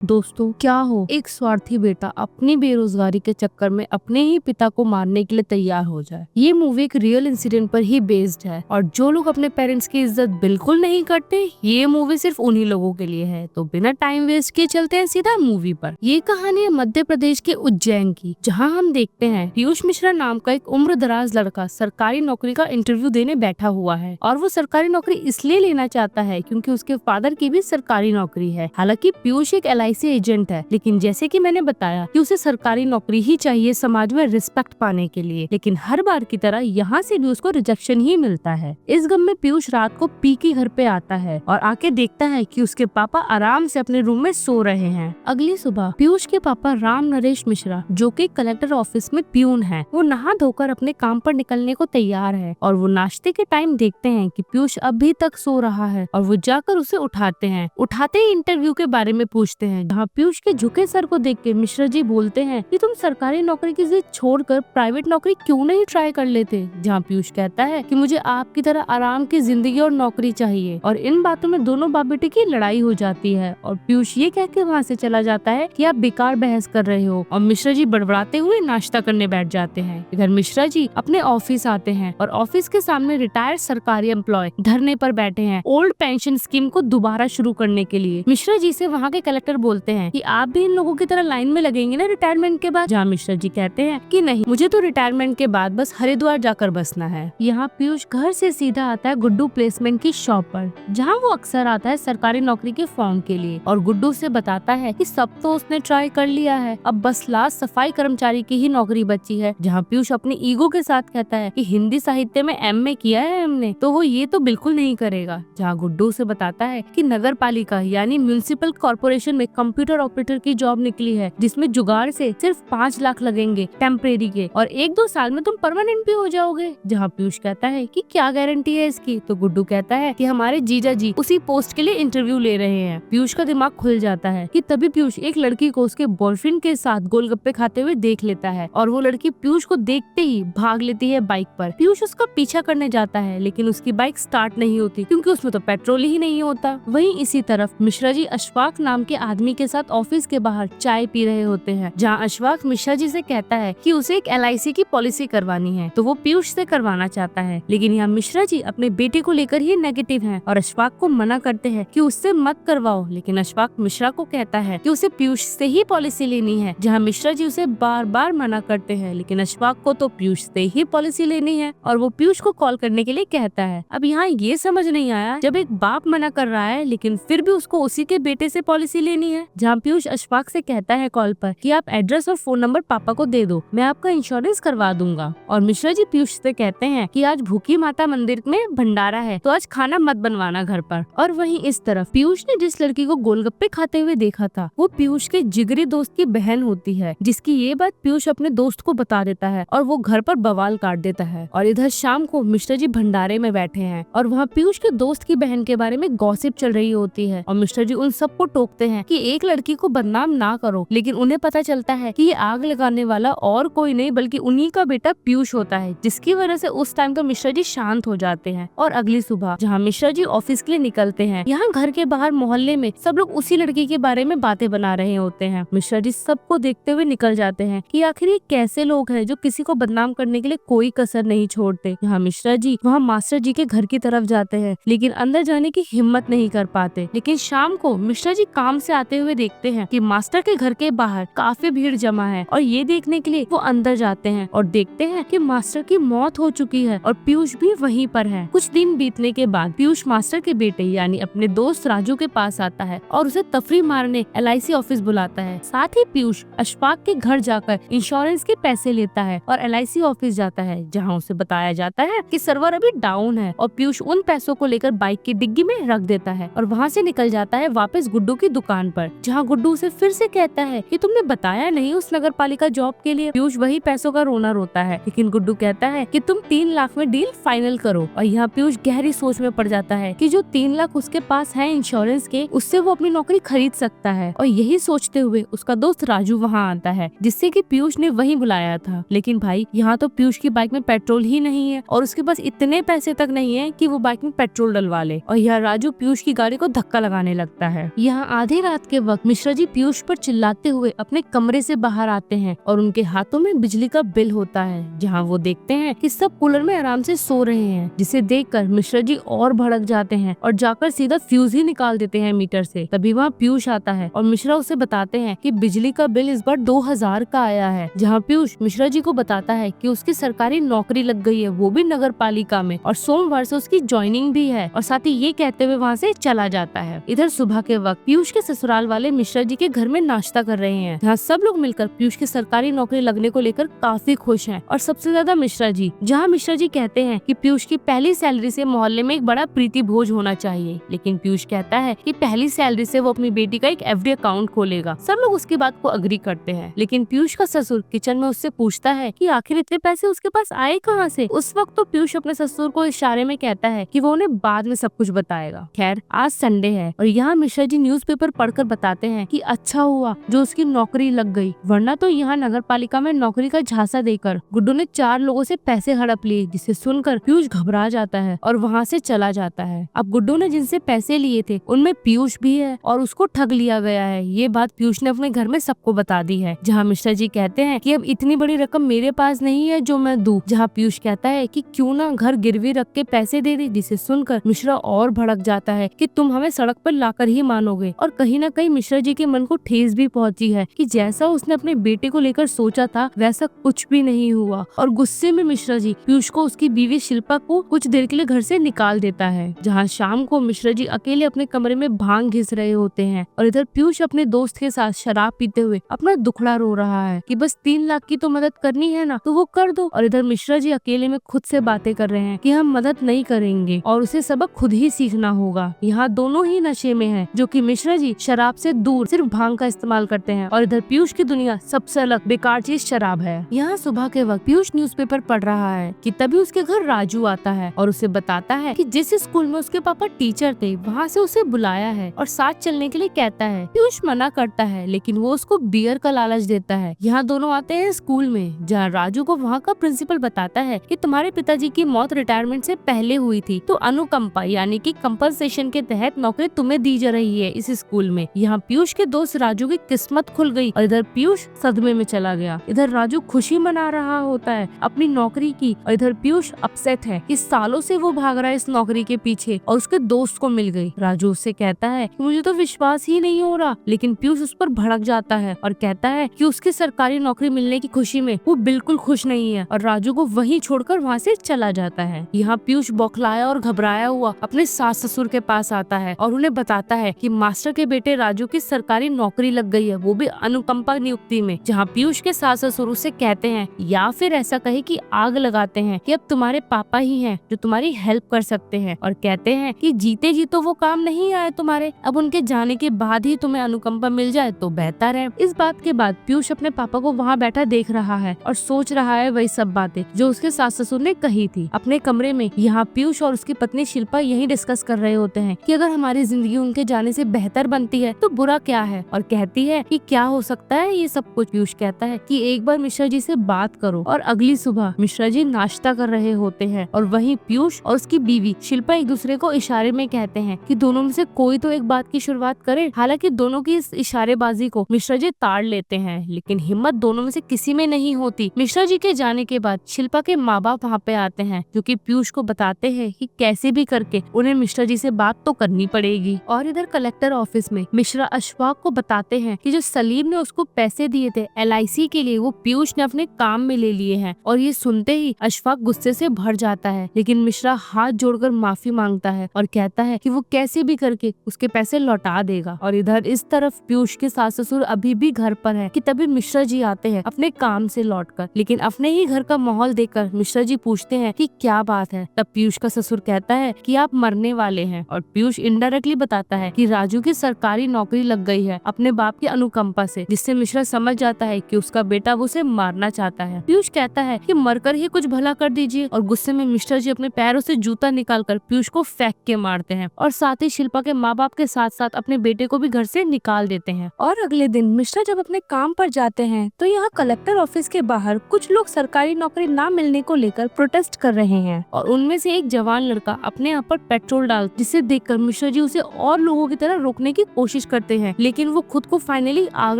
दोस्तों क्या हो, एक स्वार्थी बेटा अपनी बेरोजगारी के चक्कर में अपने ही पिता को मारने के लिए तैयार हो जाए। ये मूवी एक रियल इंसिडेंट पर ही बेस्ड है और जो लोग अपने पेरेंट्स की इज्जत बिल्कुल नहीं करते, ये मूवी सिर्फ उन्हीं लोगों के लिए है। तो बिना टाइम वेस्ट किए चलते हैं सीधा मूवी पर। ये कहानी है मध्य प्रदेश के उज्जैन की, जहाँ हम देखते हैं पीयूष मिश्रा नाम का एक उम्रदराज लड़का सरकारी नौकरी का इंटरव्यू देने बैठा हुआ है। और वो सरकारी नौकरी इसलिए लेना चाहता है क्योंकि उसके फादर की भी सरकारी नौकरी है। हालांकि पीयूष एक LIC एजेंट है, लेकिन जैसे कि मैंने बताया कि उसे सरकारी नौकरी ही चाहिए समाज में रिस्पेक्ट पाने के लिए। लेकिन हर बार की तरह यहाँ से भी उसको रिजेक्शन ही मिलता है। इस गम में पीयूष रात को पी के घर पे आता है और आके देखता है कि उसके पापा आराम से अपने रूम में सो रहे हैं। अगली सुबह पीयूष के पापा राम नरेश मिश्रा, जो कि कलेक्टर ऑफिस में प्यून है, वो नहा धोकर अपने काम पर निकलने को तैयार है। और वो नाश्ते के टाइम देखते हैं कि पीयूष अभी तक सो रहा है और वो जाकर उसे उठाते हैं। उठाते ही इंटरव्यू के बारे में पूछते हैं, जहाँ पीयूष के झुके सर को देख के मिश्रा जी बोलते हैं कि तुम सरकारी नौकरी की जिद छोड़कर प्राइवेट नौकरी क्यों नहीं ट्राई कर लेते। जहाँ पीयूष कहता है कि मुझे आपकी तरह आराम की जिंदगी और नौकरी चाहिए। और इन बातों में दोनों बाप बेटे की लड़ाई हो जाती है और पीयूष ये कह के वहाँ से चला जाता है कि आप बेकार बहस कर रहे हो। और मिश्रा जी बड़बड़ाते हुए नाश्ता करने बैठ जाते हैं। इधर मिश्रा जी अपने ऑफिस आते हैं और ऑफिस के सामने रिटायर्ड सरकारी एम्प्लॉय धरने पर बैठे हैं ओल्ड पेंशन स्कीम को दोबारा शुरू करने के लिए। मिश्रा जी से वहाँ के कलेक्टर बोलते हैं कि आप भी इन लोगों की तरह लाइन में लगेंगे ना रिटायरमेंट के बाद। जहाँ मिश्रा जी कहते हैं कि नहीं, मुझे तो रिटायरमेंट के बाद बस हरिद्वार जाकर बसना है। यहाँ पीयूष घर से सीधा आता है गुड्डू प्लेसमेंट की शॉप पर, जहाँ वो अक्सर आता है सरकारी नौकरी के फॉर्म के लिए। और गुड्डू से बताता है कि सब तो उसने ट्राई कर लिया है, अब बस लास्ट सफाई कर्मचारी की ही नौकरी बची है। जहाँ पीयूष अपनी ईगो के साथ कहता है कि हिंदी साहित्य में MA किया है हमने, तो वो ये तो बिल्कुल नहीं करेगा। जहाँ गुड्डू से बताता है कि नगर पालिका यानी म्युनिसिपल कॉर्पोरेशन में कंप्यूटर ऑपरेटर की जॉब निकली है, जिसमें जुगाड़ से सिर्फ 5 लाख लगेंगे टेम्परेरी के और 1-2 साल में तुम परमानेंट भी हो जाओगे। जहाँ पीयूष कहता है कि क्या गारंटी है इसकी, तो गुड्डू कहता है कि हमारे जीजा जी उसी पोस्ट के लिए इंटरव्यू ले रहे हैं। पीयूष का दिमाग खुल जाता है कि तभी पीयूष एक लड़की को उसके बॉयफ्रेंड के साथ गोलगप्पे खाते हुए देख लेता है और वो लड़की पीयूष को देखते ही भाग लेती है बाइक पर। पीयूष उसका पीछा करने जाता है, लेकिन उसकी बाइक स्टार्ट नहीं होती क्योंकि उसमें तो पेट्रोल ही नहीं होता। वहीं इसी तरफ मिश्रा जी अशफाक नाम के आदमी के साथ ऑफिस के बाहर चाय पी रहे होते हैं, जहाँ अशफाक मिश्रा जी से कहता है कि उसे एक LIC की पॉलिसी करवानी है, तो वो पीयूष से करवाना चाहता है। लेकिन यहाँ मिश्रा जी अपने बेटे को लेकर ही नेगेटिव हैं और अशफाक को मना करते हैं कि उससे मत करवाओ। लेकिन अशफाक मिश्रा को कहता है कि उसे पीयूष से ही पॉलिसी लेनी है, जहाँ मिश्रा जी उसे बार बार मना करते हैं। लेकिन अशफाक को तो पीयूष से ही पॉलिसी लेनी है और वो पीयूष को कॉल करने के लिए कहता है। अब यहाँ ये समझ नहीं आया, जब एक बाप मना कर रहा है लेकिन फिर भी उसको उसी के बेटे से पॉलिसी लेनी है। जहाँ पीयूष अशफाक से कहता है कॉल पर कि आप एड्रेस और फोन नंबर पापा को दे दो, मैं आपका इंश्योरेंस करवा दूंगा। और मिश्रा जी पीयूष से कहते हैं कि आज भूखी माता मंदिर में भंडारा है, तो आज खाना मत बनवाना घर पर। और वहीं इस तरफ पीयूष ने जिस लड़की को गोलगप्पे खाते हुए देखा था, वो पीयूष के जिगरी दोस्त की बहन होती है, जिसकी ये बात पीयूष अपने दोस्त को बता देता है और वो घर पर बवाल काट देता है। और इधर शाम को मिश्रा जी भंडारे में बैठे हैं और वहाँ पीयूष के दोस्त की बहन के बारे में गॉसिप चल रही होती है और मिश्रा जी उन सबको टोकते हैं कि एक लड़की को बदनाम ना करो। लेकिन उन्हें पता चलता है कि ये आग लगाने वाला और कोई नहीं बल्कि उन्हीं का बेटा पीयूष होता है, जिसकी वजह से उस टाइम तो मिश्रा जी शांत हो जाते हैं। और अगली सुबह जहाँ मिश्रा जी ऑफिस के लिए निकलते हैं, यहाँ घर के बाहर मोहल्ले में सब लोग उसी लड़की के बारे में बातें बना रहे होते हैं। मिश्रा जी सबको देखते हुए निकल जाते हैं कि आखिर ये कैसे लोग हैं जो किसी को बदनाम करने के लिए कोई कसर नहीं छोड़ते। यहाँ मिश्रा जी वहाँ मास्टर जी के घर की तरफ जाते हैं, लेकिन अंदर जाने की हिम्मत नहीं कर पाते। लेकिन शाम को मिश्रा जी काम से आते हुए देखते हैं कि मास्टर के घर के बाहर काफी भीड़ जमा है और ये देखने के लिए वो अंदर जाते हैं और देखते हैं कि मास्टर की मौत हो चुकी है और पीयूष भी वहीं पर है। कुछ दिन बीतने के बाद पीयूष मास्टर के बेटे यानी अपने दोस्त राजू के पास आता है और उसे तफरी मारने LIC ऑफिस बुलाता है। साथ ही पीयूष अशफाक के घर जाकर इंश्योरेंस के पैसे लेता है और LIC ऑफिस जाता है, जहाँ उसे बताया जाता है कि सर्वर अभी डाउन है। और पीयूष उन पैसों को लेकर बाइक की डिग्गी में रख देता है और वहाँ से निकल जाता है वापस गुड्डू की दुकान पर, जहाँ गुड्डू उसे फिर से कहता है कि तुमने बताया नहीं उस नगर पालिका जॉब के लिए। पीयूष वही पैसों का रोना रोता है, लेकिन गुड्डू कहता है कि तुम 3 लाख में डील फाइनल करो। और यहाँ पीयूष गहरी सोच में पड़ जाता है कि जो 3 लाख उसके पास है इंश्योरेंस के, उससे वो अपनी नौकरी खरीद सकता है। और यही सोचते हुए उसका दोस्त राजू वहाँ आता है, जिससे कि पीयूष ने वही बुलाया था। लेकिन भाई यहाँ तो पीयूष की बाइक में पेट्रोल ही नहीं है और उसके पास इतने पैसे तक नहीं है कि वो बाइक में पेट्रोल डलवा ले। और यह राजू पीयूष की गाड़ी को धक्का लगाने लगता है। यहाँ आधी रात के वक्त मिश्रा जी पीयूष पर चिल्लाते हुए अपने कमरे से बाहर आते हैं और उनके हाथों में बिजली का बिल होता है, जहाँ वो देखते हैं कि सब कूलर में आराम से सो रहे हैं, जिसे देखकर मिश्रा जी और भड़क जाते हैं और जाकर सीधा फ्यूज ही निकाल देते हैं मीटर से। तभी वहाँ पीयूष आता है और मिश्रा उसे बताते हैं कि बिजली का बिल इस बार 2000 का आया है, जहाँ पीयूष मिश्रा जी को बताता है कि उसकी सरकारी नौकरी लग गई है, वो भी नगर पालिका में, और सोमवार से उसकी ज्वाइनिंग भी है, और साथ ही ये कहते हुए वहाँ से चला जाता है। इधर सुबह के वक्त पीयूष के ससुराल वाले मिश्रा जी के घर में नाश्ता कर रहे हैं, जहाँ सब लोग मिलकर पीयूष की सरकारी नौकरी लगने को लेकर काफी खुश हैं, और सबसे ज्यादा मिश्रा जी, जहाँ मिश्रा जी कहते हैं कि पीयूष की पहली सैलरी से मोहल्ले में एक बड़ा प्रीति भोज होना चाहिए, लेकिन पीयूष कहता है कि पहली सैलरी से वो अपनी बेटी का एक एफडी अकाउंट खोलेगा। सब लोग उसकी बात को अग्री करते हैं, लेकिन पीयूष का ससुर किचन में उससे पूछता है कि आखिर इतने पैसे उसके पास आए कहाँ से। उस वक्त तो पीयूष अपने ससुर को इशारे में कहता है कि वो उन्हें बाद में सब कुछ बताएगा। खैर, आज संडे है और यहाँ मिश्रा जी न्यूज़पेपर पढ़कर बताते हैं कि अच्छा हुआ जो उसकी नौकरी लग गई, वरना तो यहाँ नगर पालिका में नौकरी का झांसा देकर गुड्डू ने 4 लोगों से पैसे हड़प लिए, जिसे सुनकर पीयूष घबरा जाता है और वहाँ से चला जाता है। अब गुड्डू ने जिनसे पैसे लिए थे उनमें पीयूष भी है और उसको ठग लिया गया है। ये बात पीयूष ने अपने घर में सबको बता दी है, जहाँ मिश्रा जी कहते हैं कि अब इतनी बड़ी रकम मेरे पास नहीं है जो मैं दूं, जहाँ पीयूष कहता है कि क्यों ना घर गिरवी रख के पैसे दे दे, जिसे सुनकर मिश्रा और भड़क जाता है कि तुम हमें सड़क पर लाकर ही मानोगे। और कहीं ना कहीं मिश्रा जी के मन को ठेस भी पहुंची है कि जैसा उसने अपने बेटे को लेकर सोचा था वैसा कुछ भी नहीं हुआ, और गुस्से में मिश्रा जी पीयूष को उसकी बीवी शिल्पा को कुछ देर के लिए घर से निकाल देता है। जहाँ शाम को मिश्रा जी अकेले अपने कमरे में भांग घिस रहे होते हैं और इधर पीयूष अपने दोस्त के साथ शराब पीते हुए अपना दुखड़ा रो रहा है कि बस 3 लाख की तो मदद करनी है ना, तो वो कर दो। और इधर मिश्रा जी अकेले में खुद से बातें कर रहे हैं कि हम मदद नहीं करेंगे और उसे सबक खुद ही सीखना होगा। यहाँ दोनों ही नशे में हैं, जो कि मिश्रा जी शराब से दूर सिर्फ भांग का इस्तेमाल करते हैं, और इधर पीयूष की दुनिया सबसे अलग बेकार चीज शराब है। यहाँ सुबह के वक्त पीयूष न्यूज़पेपर पढ़ रहा है कि तभी उसके घर राजू आता है और उसे बताता है कि जिस स्कूल में उसके पापा टीचर थे वहाँ से उसे बुलाया है और साथ चलने के लिए कहता है। पीयूष मना करता है, लेकिन वो उसको बियर का लालच देता है। यहाँ दोनों आते हैं स्कूल में, जहाँ राजू को वहाँ का प्रिंसिपल बताता है कि तुम्हारे पिताजी की मौत रिटायरमेंट से पहले हुई थी, तो अनुकंपा यानी कि कंपनसेशन के तहत नौकरी तुम्हें दी जा रही है इस स्कूल में। यहाँ पीयूष के दोस्त राजू की किस्मत खुल गई और इधर पीयूष सदमे में चला गया। इधर राजू खुशी मना रहा होता है अपनी नौकरी की, और इधर पीयूष अपसेट है कि सालों से वो भाग रहा है इस नौकरी के पीछे और उसके दोस्त को मिल गई। राजू उससे कहता है कि मुझे तो विश्वास ही नहीं हो रहा, लेकिन पीयूष उस पर भड़क जाता है और कहता है कि उसकी सरकारी नौकरी मिलने की खुशी में वो बिल्कुल खुश नहीं है, और राजू को वहीं छोड़कर वहाँ से चला जाता है। यहाँ पीयूष बौखलाया और घबराया हुआ अपने सास ससुर के पास आता है और उन्हें बताता है कि मास्टर के बेटे राजू की सरकारी नौकरी लग गई है, वो भी अनुकंपा नियुक्ति में। जहाँ पीयूष के सास ससुर उसे कहते हैं या फिर ऐसा कहे कि आग लगाते हैं कि अब तुम्हारे पापा ही हैं जो तुम्हारी हेल्प कर सकते हैं, और कहते हैं कि जीते जी तो वो काम नहीं आए तुम्हारे, अब उनके जाने के बाद ही तुम्हें अनुकंपा मिल जाए तो बेहतर है। इस बात के बाद पीयूष अपने पापा को वहाँ बैठा देख रहा है और सोच रहा है वही सब बातें जो उसके सास ससुर ने कही थी। अपने कमरे में यहाँ पीयूष और उसकी पत्नी शिल्पा यही डिस्कस कर रहे होते हैं कि अगर हमारी जिंदगी उनके जाने से बेहतर बनती है तो बुरा क्या है, और कहती है कि क्या हो सकता है ये सब कुछ। पीयूष कहता है कि एक बार मिश्रा जी से बात करो, और अगली सुबह मिश्रा जी नाश्ता कर रहे होते हैं और वहीं पीयूष और उसकी बीवी शिल्पा एक दूसरे को इशारे में कहते हैं कि दोनों में से कोई तो एक बात की शुरुआत करे। हालांकि दोनों की इस इशारेबाजी को मिश्रा जी ताड़ लेते हैं, लेकिन हिम्मत दोनों में से किसी में नहीं होती। मिश्रा जी के जाने के बाद शिल्पा के माँ बाप वहाँ पे आते हैं, जो कि पीयूष को बताते हैं कि कैसे भी करके उन्हें मिश्रा जी से बात तो करनी पड़ेगी। और इधर कलेक्टर ऑफिस में मिश्रा अशफाक को बताते हैं कि जो सलीम ने उसको पैसे दिए थे LIC के लिए वो पीयूष ने अपने काम में ले लिए हैं, और ये सुनते ही अशफाक गुस्से से भर जाता है, लेकिन मिश्रा हाथ जोड़कर माफी मांगता है और कहता है कि वो कैसे भी करके उसके पैसे लौटा देगा। और इधर इस तरफ पीयूष के सास ससुर अभी भी घर पर है कि तभी मिश्रा जी आते हैं अपने काम से लौटकर, लेकिन अपने ही घर का माहौल देखकर मिश्रा जी पूछते हैं कि क्या बात है। तब पीयूष का ससुर कहता है कि आप मरने वाले हैं, और पीयूष इनडायरेक्टली बताता है कि राजू की सरकारी नौकरी लग गई है अपने बाप की अनुकंपा से, जिससे मिश्रा समझ जाता है कि उसका बेटा वो उसे मारना चाहता है। पीयूष कहता है कि मरकर ही कुछ भला कर दीजिए, और गुस्से में मिश्रा जी अपने पैरों से जूता निकालकर पीयूष को फेंक के मारते हैं, और साथ ही शिल्पा के माँ बाप के साथ साथ अपने बेटे को भी घर से निकाल देते हैं। और अगले दिन मिश्रा जब अपने काम पर जाते हैं तो यहाँ कलेक्टर ऑफिस के बाहर कुछ लोग सरकारी नौकरी ना मिलने को लेकर प्रोटेस्ट कर रहे हैं, और उनमें से एक जवान लड़का अपने आप पर पेट्रोल डाल, जिसे देखकर मिश्रा जी उसे और लोगों की तरह रोकने की कोशिश कोशिश करते हैं, लेकिन वो खुद को फाइनली आग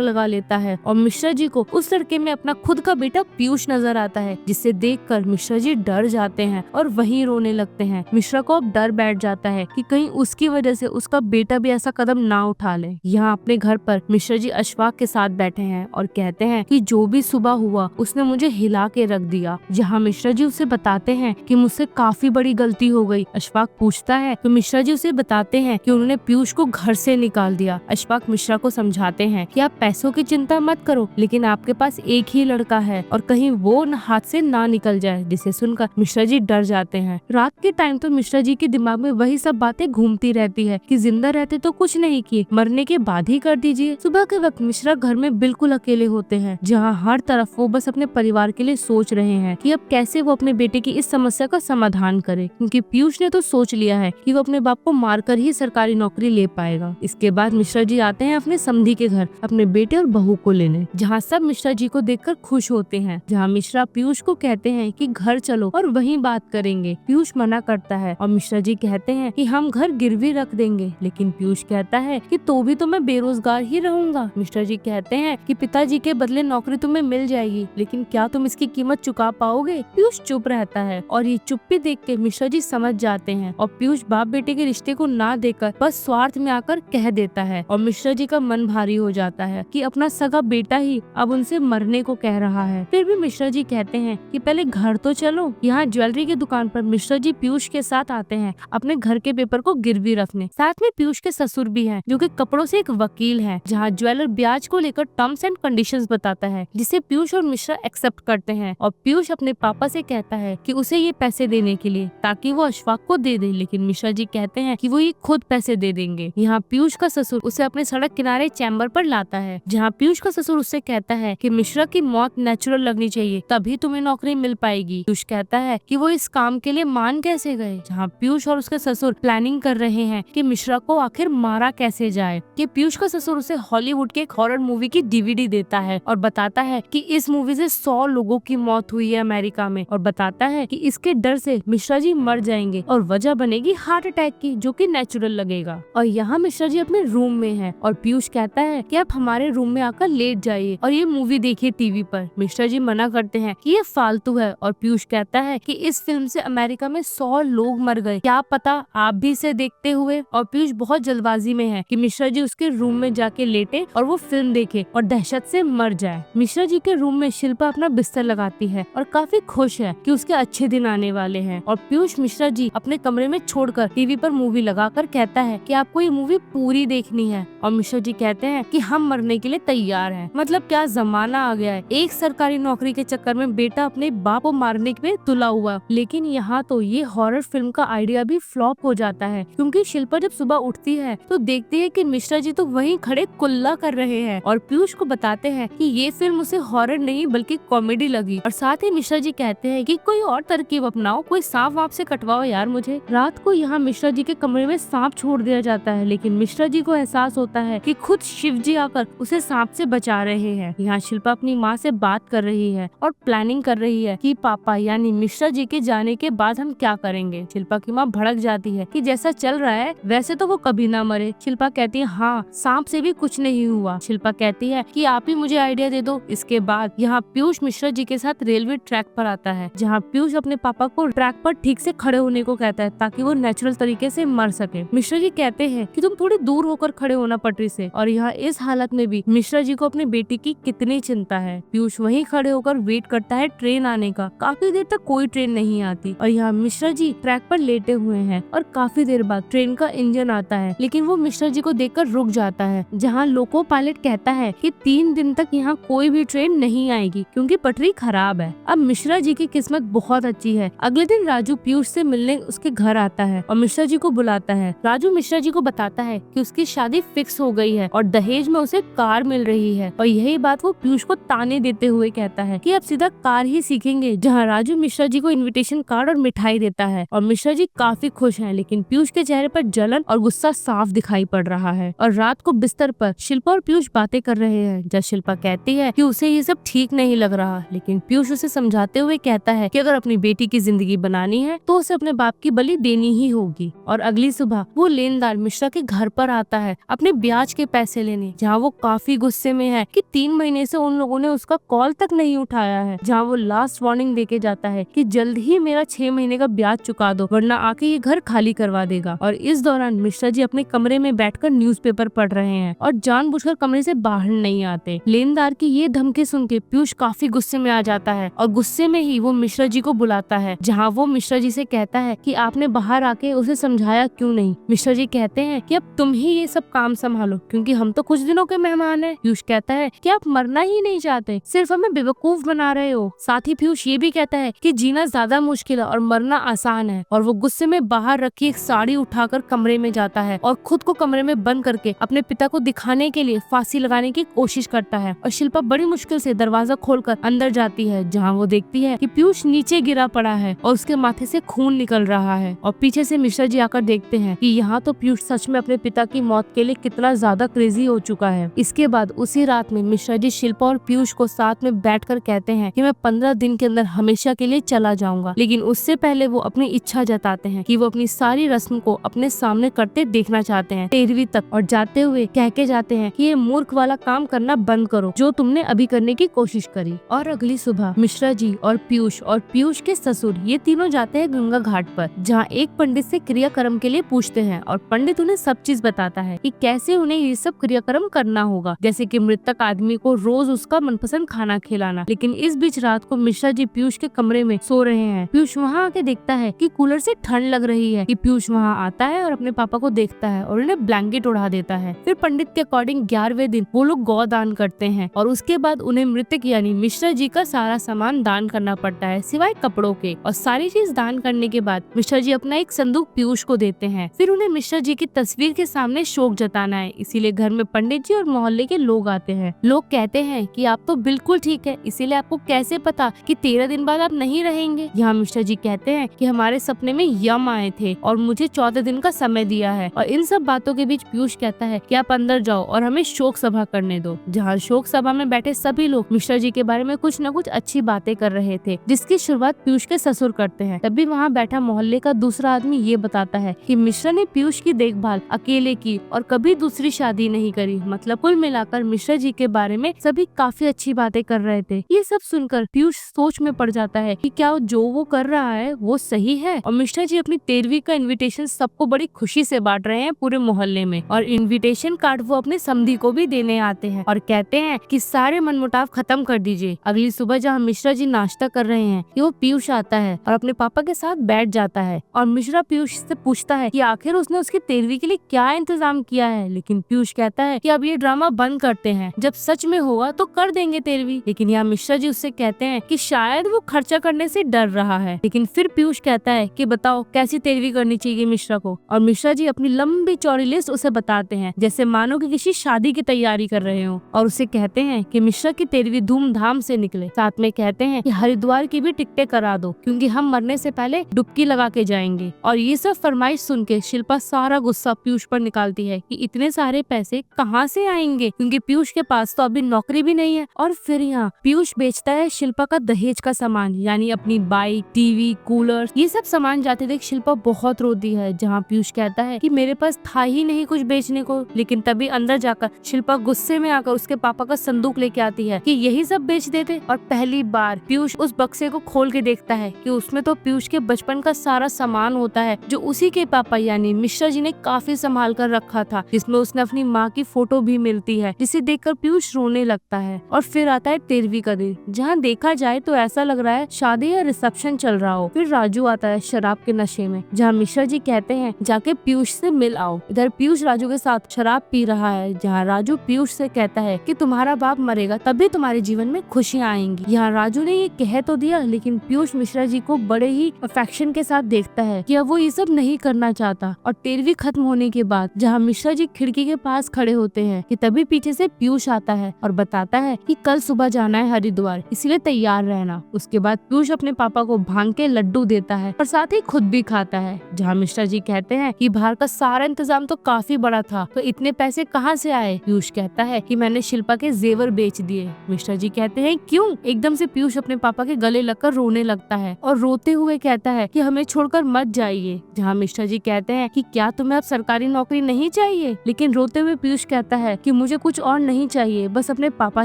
लगा लेता है और मिश्रा जी को उस लड़के में अपना खुद का बेटा पीयूष नजर आता है, जिसे देखकर मिश्रा जी डर जाते हैं और वहीं रोने लगते हैं। मिश्रा को अब डर बैठ जाता है कि कहीं उसकी वजह से उसका बेटा भी ऐसा कदम ना उठा ले। यहाँ अपने घर पर मिश्रा जी अशफाक के साथ बैठे हैं और कहते हैं कि जो भी सुबह हुआ उसने मुझे हिला के रख दिया। जहाँ मिश्रा जी उसे बताते हैं कि मुझसे काफी बड़ी गलती हो गई। अशफाक पूछता है तो मिश्रा जी उसे बताते हैं कि उन्होंने पीयूष को घर से निकाल दिया। अशफाक मिश्रा को समझाते हैं कि आप पैसों की चिंता मत करो, लेकिन आपके पास एक ही लड़का है और कहीं वो हाथ से ना निकल जाए, जिसे सुनकर मिश्रा जी डर जाते हैं। रात के टाइम तो मिश्रा जी के दिमाग में वही सब बातें घूमती रहती है कि जिंदा रहते तो कुछ नहीं किए, मरने के बाद ही कर दीजिए। सुबह के वक्त मिश्रा घर में बिल्कुल अकेले होते हैं, जहाँ हर तरफ वो बस अपने परिवार के लिए सोच रहे हैं कि अब कैसे वो अपने बेटे की इस समस्या का समाधान करे, क्योंकि पीयूष ने तो सोच लिया है कि वो अपने बाप को मारकर ही सरकारी नौकरी ले पाएगा। इसके बाद मिश्रा जी आते हैं अपने समधी के घर अपने बेटे और बहू को लेने, जहाँ सब मिश्रा जी को देखकर खुश होते हैं। जहाँ मिश्रा पीयूष को कहते हैं कि घर चलो और वहीं बात करेंगे। पीयूष मना करता है और मिश्रा जी कहते हैं कि हम घर गिरवी रख देंगे, लेकिन पीयूष कहता है कि तो भी तो मैं बेरोजगार ही रहूंगा। मिश्रा जी कहते हैं कि पिताजी के बदले नौकरी तुम्हें मिल जाएगी, लेकिन क्या तुम इसकी कीमत चुका पाओगे? पीयूष चुप रहता है और ये चुप्पी देख के मिश्रा जी समझ जाते हैं और पीयूष बाप बेटे के रिश्ते को ना देकर बस स्वार्थ में आकर कह देता है और मिश्रा जी का मन भारी हो जाता है कि अपना सगा बेटा ही अब उनसे मरने को कह रहा है। फिर भी मिश्रा जी कहते हैं कि पहले घर तो चलो। यहाँ ज्वेलरी की दुकान पर मिश्रा जी पीयूष के साथ आते हैं अपने घर के पेपर को गिरवी रखने। साथ में पीयूष के ससुर भी हैं, जो कि कपड़ों से एक वकील है। जहाँ ज्वेलर ब्याज को लेकर टर्म्स एंड कंडीशंस बताता है, जिसे पीयूष और मिश्रा एक्सेप्ट करते हैं और पीयूष अपने पापा से कहता है कि उसे ये पैसे देने के लिए ताकि वो अशफाक को दे दे, लेकिन मिश्रा जी कहते हैं कि वो ये खुद पैसे दे देंगे। यहाँ पीयूष का ससुर उसे अपने सड़क किनारे चैम्बर पर लाता है, जहाँ पीयूष का ससुर उससे कहता है कि मिश्रा की मौत नेचुरल लगनी चाहिए, तभी तुम्हें नौकरी मिल पाएगी। पीयूष कहता है कि वो इस काम के लिए मान कैसे गए। जहाँ पीयूष और उसके ससुर प्लानिंग कर रहे हैं कि मिश्रा को आखिर मारा कैसे जाए। कि पीयूष का ससुर उसे हॉलीवुड के एक हॉरर मूवी की डीवीडी देता है और बताता है कि इस मूवी से 100 लोगों की मौत हुई है अमेरिका में, और बताता है कि इसके डर से मिश्रा जी मर जाएंगे और वजह बनेगी हार्ट अटैक की, जो कि नेचुरल लगेगा। और यहाँ मिश्रा जी अपने रूम में है और पीयूष कहता है कि आप हमारे रूम में आकर लेट जाइए और ये मूवी देखिए टीवी पर। मिश्रा जी मना करते हैं कि ये फालतू है और पीयूष कहता है कि इस फिल्म से अमेरिका में 100 लोग मर गए, क्या पता आप भी इसे देखते हुए। और पीयूष बहुत जल्दबाजी में है कि मिश्रा जी उसके रूम में जाके लेटे और वो फिल्म देखे और दहशत से मर जाए। मिश्रा जी के रूम में शिल्पा अपना बिस्तर लगाती है और काफी खुश है कि उसके अच्छे दिन आने वाले हैं। और पीयूष मिश्रा जी अपने कमरे में छोड़कर टीवी पर मूवी लगाकर कहता है कि आपको ये मूवी पूरी देखनी है। और मिश्रा जी कहते हैं कि हम मरने के लिए तैयार हैं। मतलब क्या जमाना आ गया है, एक सरकारी नौकरी के चक्कर में बेटा अपने बाप को मारने पे तुला हुआ। लेकिन यहाँ तो ये हॉरर फिल्म का आइडिया भी फ्लॉप हो जाता है, क्योंकि शिल्पा जब सुबह उठती है तो देखती है कि मिश्रा जी तो वहीं खड़े कुल्ला कर रहे हैं और पीयूष को बताते हैं कि ये फिल्म उसे हॉरर नहीं बल्कि कॉमेडी लगी। और साथ ही मिश्रा जी कहते हैं कि कोई और तरकीब अपनाओ, कोई सांप वाप से कटवाओ यार मुझे। रात को यहाँ मिश्रा जी के कमरे में सांप छोड़ दिया जाता है, लेकिन मिश्रा जी को एहसास होता है कि खुद शिव जी आकर उसे सांप से बचा रहे हैं। यहाँ शिल्पा अपनी माँ से बात कर रही है और प्लानिंग कर रही है कि पापा यानी मिश्रा जी के जाने के बाद हम क्या करेंगे। शिल्पा की माँ भड़क जाती है कि जैसा चल रहा है वैसे तो वो कभी ना मरे। शिल्पा कहती है हाँ, सांप से भी कुछ नहीं हुआ। शिल्पा कहती है कि आप ही मुझे आइडिया दे दो। इसके बाद यहाँ पीयूष मिश्रा जी के साथ रेलवे ट्रैक पर आता है, जहाँ पीयूष अपने पापा को ट्रैक पर ठीक से खड़े होने को कहता है ताकि वो नेचुरल तरीके से मर सके। मिश्रा जी कहते हैं कि तुम थोड़ी दूर होकर खड़े होना पटरी से। और यहाँ इस हालत में भी मिश्रा जी को अपनी बेटी की कितनी चिंता है। पीयूष वहीं खड़े होकर वेट करता है ट्रेन आने का। काफी देर तक कोई ट्रेन नहीं आती और यहाँ मिश्रा जी ट्रैक पर लेटे हुए हैं और काफी देर बाद ट्रेन का इंजन आता है, लेकिन वो मिश्रा जी को देखकर रुक जाता है। जहाँ लोको पायलट कहता है कि 3 दिन तक यहाँ कोई भी ट्रेन नहीं आएगी क्योंकि पटरी खराब है। अब मिश्रा जी की किस्मत बहुत अच्छी है। अगले दिन राजू पीयूष से मिलने उसके घर आता है और मिश्रा जी को बुलाता है। राजू मिश्रा जी को बताता है कि उसकी शादी फिक्स हो गई है और दहेज में उसे कार मिल रही है। और यही बात वो पीयूष को ताने देते हुए कहता है कि अब सीधा कार ही सीखेंगे। जहाँ राजू मिश्रा जी को इनविटेशन कार्ड और मिठाई देता है और मिश्रा जी काफी खुश हैं, लेकिन पीयूष के चेहरे पर जलन और गुस्सा साफ दिखाई पड़ रहा है। और रात को बिस्तर पर शिल्पा और पीयूष बातें कर रहे हैं, जब शिल्पा कहती है कि उसे ये सब ठीक नहीं लग रहा, लेकिन पीयूष उसे समझाते हुए कहता है कि अगर अपनी बेटी की जिंदगी बनानी है तो उसे अपने बाप की बलि देनी ही होगी। और अगली सुबह वो लेनदार मिश्रा के घर पर आता है अपने ब्याज के पैसे लेने, जहाँ वो काफी गुस्से में है कि 3 महीने से उन लोगों ने उसका कॉल तक नहीं उठाया है, जहाँ वो लास्ट वार्निंग देके जाता है कि जल्द ही मेरा 6 महीने का ब्याज चुका दो वरना आके ये घर खाली करवा देगा। और इस दौरान मिश्रा जी अपने कमरे में बैठकर न्यूज़पेपर पढ़ रहे हैं और जानबूझकर कमरे से बाहर नहीं आते। लेनदार की ये धमकी सुन के पीयूष काफी गुस्से में आ जाता है और गुस्से में ही वो मिश्रा जी को बुलाता है, जहाँ वो मिश्रा जी से कहता है कि आपने बाहर आके उसे समझाया क्यों नहीं। मिश्रा जी कहते हैं कि अब तुम ही ये सब काम संभालो क्योंकि हम तो कुछ दिनों के मेहमान हैं। पीयूष कहता है कि आप मरना ही नहीं चाहते, सिर्फ हमें बेवकूफ बना रहे हो। साथ ही पीयूष ये भी कहता है कि जीना ज्यादा मुश्किल है और मरना आसान है। और वो गुस्से में बाहर रखी एक साड़ी उठाकर कमरे में जाता है और खुद को कमरे में बंद करके अपने पिता को दिखाने के लिए फांसी लगाने की कोशिश करता है। और शिल्पा बड़ी मुश्किल से दरवाजा खोलकर अंदर जाती है, जहाँ वो देखती है कि पीयूष नीचे गिरा पड़ा है और उसके माथे से खून निकल रहा है। और पीछे से मिश्रा जी आकर देखते हैं कि यहाँ तो पीयूष सच में अपने पिता की मौत के लिए कितना ज्यादा क्रेजी हो चुका है। इसके बाद उसी रात में मिश्रा जी शिल्पा और पीयूष को साथ में बैठकर कहते हैं कि मैं 15 दिन के अंदर हमेशा के लिए चला जाऊंगा, लेकिन उससे पहले वो अपनी इच्छा जताते हैं कि वो अपनी सारी रस्म को अपने सामने करते देखना चाहते हैं 13वीं तक। और जाते हुए कह के जाते हैं कि ये मूर्ख वाला काम करना बंद करो जो तुमने अभी करने की कोशिश करी। और अगली सुबह मिश्रा जी और पीयूष के ससुर ये तीनों जाते हैं गंगा घाट पर, जहाँ एक पंडित से क्रियाक्रम के लिए पूछते हैं और पंडित उन्हें सब चीज बताता है कि कैसे उन्हें ये सब क्रियाक्रम करना होगा, जैसे कि मृतक आदमी को रोज उसका मनपसंद खाना खिलाना। लेकिन इस बीच रात को मिश्रा जी पीयूष के कमरे में सो रहे हैं। पीयूष वहाँ आके देखता है कि कूलर से ठंड लग रही है। कि पीयूष वहाँ आता है और अपने पापा को देखता है और उन्हें ब्लैंकेट उड़ा देता है। फिर पंडित के अकॉर्डिंग 11वें दिन वो लोग गौदान करते हैं और उसके बाद उन्हें मृतक यानी मिश्रा जी का सारा सामान दान करना पड़ता है सिवाय कपड़ों के। और सारी चीज दान करने के बाद मिश्रा जी अपना एक संदूक पीयूष को देते हैं। फिर उन्हें मिश्रा जी की तस्वीर के सामने शोक जताना है, इसीलिए घर में पंडित जी और मोहल्ले के लोग आते हैं। लोग कहते हैं कि आप तो बिल्कुल ठीक है, इसीलिए आपको कैसे पता कि 13 दिन बाद आप नहीं रहेंगे। यहाँ मिश्रा जी कहते हैं कि हमारे सपने में यम आए थे और मुझे 14 दिन का समय दिया है। और इन सब बातों के बीच पीयूष कहता है कि आप अंदर जाओ और हमें शोक सभा करने दो, जहाँ शोक सभा में बैठे सभी लोग मिश्रा जी के बारे में कुछ न कुछ अच्छी बातें कर रहे थे, जिसकी शुरुआत पीयूष के ससुर करते हैं। तभी वहाँ बैठा मोहल्ले का दूसरा आदमी ये बताता है कि मिश्रा ने पीयूष की देखभाल अकेले की और कभी दूसरी शादी नहीं करी। मतलब कुल मिलाकर मिश्रा जी के बारे में सभी काफी अच्छी बातें कर रहे थे। ये सब सुनकर पीयूष सोच में पड़ जाता है कि क्या जो वो कर रहा है वो सही है। और मिश्रा जी अपनी 13वीं का इनविटेशन सबको बड़ी खुशी से बांट रहे हैं पूरे मोहल्ले में। और इनविटेशन कार्ड वो अपने समधी को भी देने आते हैं और कहते हैं कि सारे मनमुटाव खत्म कर दीजिए। अगली सुबह जहाँ मिश्रा जी नाश्ता कर रहे हैं कि वो पीयूष आता है और अपने पापा के साथ बैठ जाता है। और मिश्रा पीयूष से पूछता है कि आखिर उसने उसकी 13वीं के लिए क्या इंतजाम किया है। लेकिन पीयूष कहता है कि अब ये ड्रामा बंद करते हैं, जब सच में होगा तो कर देंगे 13वीं। लेकिन यहाँ मिश्रा जी उससे कहते हैं कि शायद वो खर्चा करने से डर रहा है। लेकिन फिर पीयूष कहता है कि बताओ कैसी 13वीं करनी चाहिए मिश्रा को। और मिश्रा जी अपनी लंबी चौड़ी लिस्ट उसे बताते हैं, जैसे मानो कि किसी शादी की तैयारी कर रहे हो। और उसे कहते हैं कि मिश्रा की 13वीं धूमधाम से निकले। साथ में कहते हैं कि हरिद्वार की भी टिकटें करा दो क्योंकि हम मरने से पहले डुबकी लगा के जाएंगे। और ये सब फरमाइश सुन के शिल्पा सारा गुस्सा पीयूष पर निकालती है कि इतने सारे पैसे कहाँ से आएंगे, क्योंकि पीयूष के पास तो अभी नौकरी भी नहीं है। और फिर यहाँ पीयूष बेचता है शिल्पा का दहेज का सामान, यानी अपनी बाइक, टीवी, कूलर, ये सब सामान जाते देख शिल्पा बहुत रोती है। जहाँ पीयूष कहता है कि मेरे पास था ही नहीं कुछ बेचने को। लेकिन तभी अंदर जाकर शिल्पा गुस्से में आकर उसके पापा का संदूक लेके आती है कि यही सब बेच देते। और पहली बार पीयूष उस बक्से को खोल के देखता है कि उसमें तो पीयूष के बचपन का सारा सामान होता है जो उसी के पापा यानी मिश्रा जी ने काफी संभाल कर रखा था, जिसमें उसने अपनी माँ की फोटो भी मिलती है, जिसे देखकर पीयूष रोने लगता है। और फिर आता है 13वीं का दिन, जहाँ देखा जाए तो ऐसा लग रहा है शादी या रिसेप्शन चल रहा हो। फिर राजू आता है शराब के नशे में, जहाँ मिश्रा जी कहते हैं जाके पीयूष से मिल आओ। इधर पीयूष राजू के साथ शराब पी रहा है, जहाँ राजू पीयूष से कहता है कि तुम्हारा बाप मरेगा तभी तुम्हारे जीवन में खुशियाँ आएंगी। यहाँ राजू ने ये कह तो दिया, लेकिन पीयूष मिश्रा जी को बड़े ही अफेक्शन के साथ देखता है कि अब वो ये सब नहीं करना चाहता। और 13वीं खत्म होने के बाद जहाँ मिश्रा जी खिड़की के पास खड़े होते हैं कि तभी पीछे से पीयूष आता है और बताता है कि कल सुबह जाना है हरिद्वार, इसलिए तैयार रहना। उसके बाद पीयूष अपने पापा को भांग के लड्डू देता है और साथ ही खुद भी खाता है। जहाँ मिश्रा जी कहते हैं कि बाहर का सारा इंतजाम तो काफी बड़ा था, तो इतने पैसे कहाँ से आए। पीयूष कहता है कि मैंने शिल्पा के जेवर बेच दिए। मिश्रा जी कहते हैं क्यों। एकदम से पीयूष अपने पापा के गले लगकर रोने लगता है और रोते हुए कहता है कि हमें छोड़कर मत जाइए। जहाँ मिश्रा जी कहते हैं कि क्या तुम्हें अब सरकारी नौकरी नहीं चाहिए। लेकिन रोते हुए पीयूष कहता है कि मुझे कुछ और नहीं चाहिए, बस अपने पापा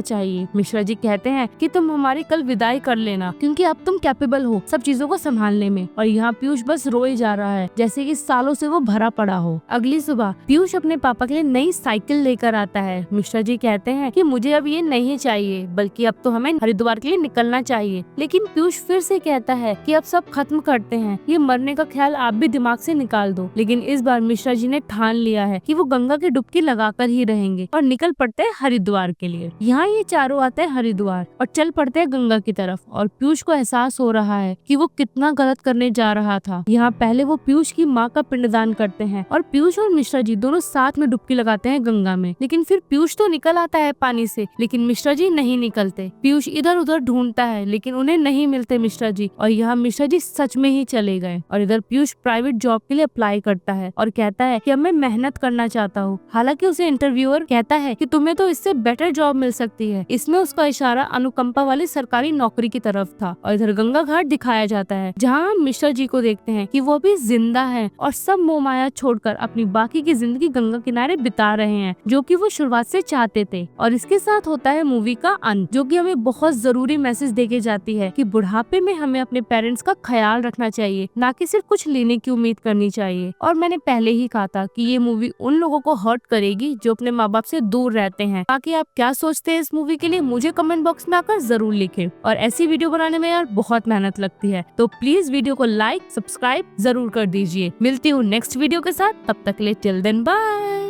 चाहिए। मिश्रा जी कहते हैं कि तुम हमारी कल विदाई कर लेना, क्योंकि अब तुम कैपेबल हो सब चीजों को संभालने में। और यहाँ पीयूष बस रोए जा रहा है, जैसे कि सालों से वो भरा पड़ा हो। अगली सुबह पीयूष अपने पापा के लिए नई साइकिल लेकर आता है। मिश्रा जी कहते हैं कि मुझे अब ये नहीं चाहिए, बल्कि अब तो हमें हरिद्वार के लिए निकलना चाहिए। लेकिन पीयूष फिर से कहता है कि अब सब खत्म करते हैं, ये मरने का ख्याल आप भी दिमाग से निकाल दो। लेकिन इस बार मिश्रा जी ने ठान लिया है कि वो गंगा की डुबकी लगाकर ही रहेंगे और निकल पड़ते हैं हरिद्वार के लिए। यहाँ ये चारों आते हैं हरिद्वार और चल पड़ते हैं गंगा की तरफ। और पीयूष को एहसास हो रहा है कि वो कितना गलत करने जा रहा था। यहाँ पहले वो पीयूष की माँ का पिंडदान करते हैं और पीयूष और मिश्रा जी दोनों साथ में डुबकी लगाते हैं गंगा में। लेकिन फिर पीयूष तो निकल आता है पानी से, लेकिन मिश्रा जी नहीं निकलते। पीयूष इधर उधर ढूंढता है, लेकिन उन्हें नहीं मिलते मिश्रा जी। और यहाँ मिश्रा जी सच में ही चले गए। और इधर पीयूष प्राइवेट जॉब के लिए अप्लाई करता है और कहता है कि अब मैं मेहनत करना चाहता हूँ। हालांकि उसे इंटरव्यूअर कहता है कि तुम्हें तो इससे बेटर जॉब मिल सकती है। इसमें उसका इशारा अनुकंपा वाली सरकारी नौकरी की तरफ था। और इधर गंगा घाट दिखाया जाता है, जहाँ हम मिश्रा जी को देखते हैं कि वो भी जिंदा है और सब मोह माया छोड़कर अपनी बाकी की जिंदगी गंगा किनारे बिता रहे हैं, जो कि वो शुरुआत से चाहते थे। और इसके साथ होता है मूवी का अंत, जो कि हमें बहुत जरूरी मैसेज देके जाती है कि बुढ़ापे में हमें अपने पेरेंट्स का ख्याल रखना चाहिए, ना कि सिर्फ कुछ लेने की उम्मीद करनी चाहिए। और मैंने पहले ही कहा था कि ये मूवी उन लोगों को हर्ट करेगी जो अपने माँ बाप से दूर रहते हैं। बाकी आप क्या सोचते हैं इस मूवी के लिए, मुझे कमेंट बॉक्स में आकर जरूर लिखें। और ऐसी वीडियो बनाने में यार बहुत मेहनत लगती है, तो प्लीज वीडियो को लाइक सब्सक्राइब जरूर कर दीजिए। मिलती हूँ नेक्स्ट वीडियो के साथ, तब तक के लिए टिल देन बाय।